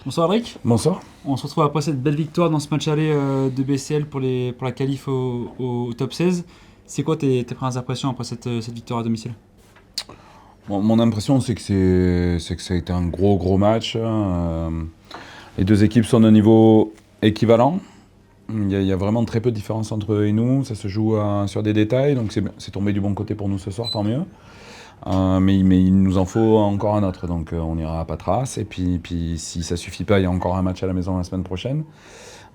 Bonsoir Alric, Bonsoir. on se retrouve après cette belle victoire dans ce match aller de BCL pour la qualif au top 16. C'est quoi tes premières impressions après cette victoire à domicile? Bon, mon impression, c'est que ça a été un gros match. Les deux équipes sont d'un niveau équivalent. Il y a vraiment très peu de différence entre eux et nous. Ça se joue sur des détails, donc c'est tombé du bon côté pour nous ce soir, tant mieux. Mais il nous en faut encore un autre, donc on ira à Patras. Et puis si ça suffit pas, il y a encore un match à la maison la semaine prochaine.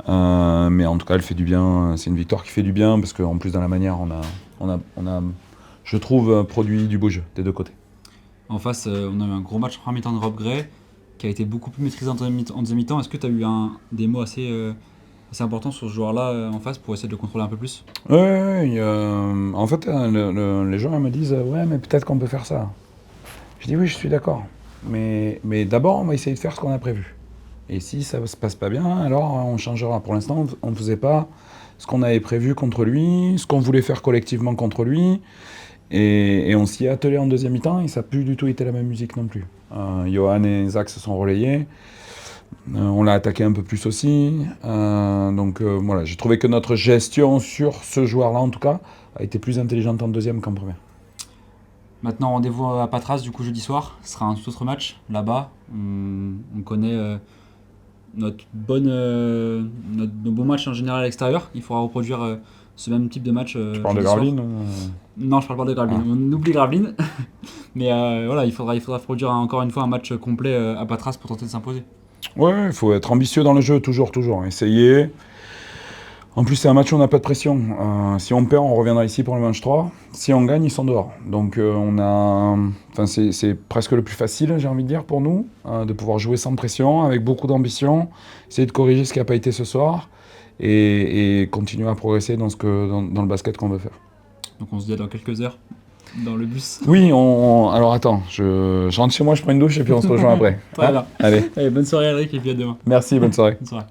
Mais en tout cas, elle fait du bien. C'est une victoire qui fait du bien parce qu'en plus dans la manière, on a, je trouve, produit du beau jeu des deux côtés. En face, on a eu un gros match en première mi-temps de Rob Gray qui a été beaucoup plus maîtrisé en deuxième mi-temps. Est-ce que tu as eu des mots assez importants sur ce joueur-là en face pour essayer de le contrôler un peu plus? Ouais, en fait, les gens me disent ouais, mais peut-être qu'on peut faire ça. Je dis oui, je suis d'accord. Mais d'abord, on va essayer de faire ce qu'on a prévu. Et si ça se passe pas bien, alors on changera. Pour l'instant, on ne faisait pas ce qu'on avait prévu contre lui, ce qu'on voulait faire collectivement contre lui. Et on s'y est attelé en deuxième mi-temps et ça n'a plus du tout été la même musique non plus. Johan et Zach se sont relayés. On l'a attaqué un peu plus aussi. Donc voilà, j'ai trouvé que notre gestion sur ce joueur-là, en tout cas, a été plus intelligente en deuxième qu'en première. Maintenant, rendez-vous à Patras du coup jeudi soir. Ce sera un tout autre match là-bas. On connaît nos bons matchs en général à l'extérieur. Il faudra reproduire ce même type de match Tu parles de jeudi soir. Gravelines Non, je parle pas de Gravelines. Ah. On oublie Gravelines. Mais voilà, il faudra produire encore une fois un match complet à Patras pour tenter de s'imposer. Ouais, il faut être ambitieux dans le jeu, toujours. Essayer. En plus, c'est un match où on n'a pas de pression. Si on perd, on reviendra ici pour le match 3. Si on gagne, ils sont dehors. Donc c'est presque le plus facile, j'ai envie de dire, pour nous, de pouvoir jouer sans pression, avec beaucoup d'ambition, essayer de corriger ce qui n'a pas été ce soir et continuer à progresser dans le basket qu'on veut faire. Donc on se dit à dans quelques heures dans le bus. Oui, alors attends, je rentre chez moi, je prends une douche et puis on se rejoint après. Très bien. Allez, Allez, bonne soirée Eric et puis à demain. merci, bonne soirée. Bonne soirée.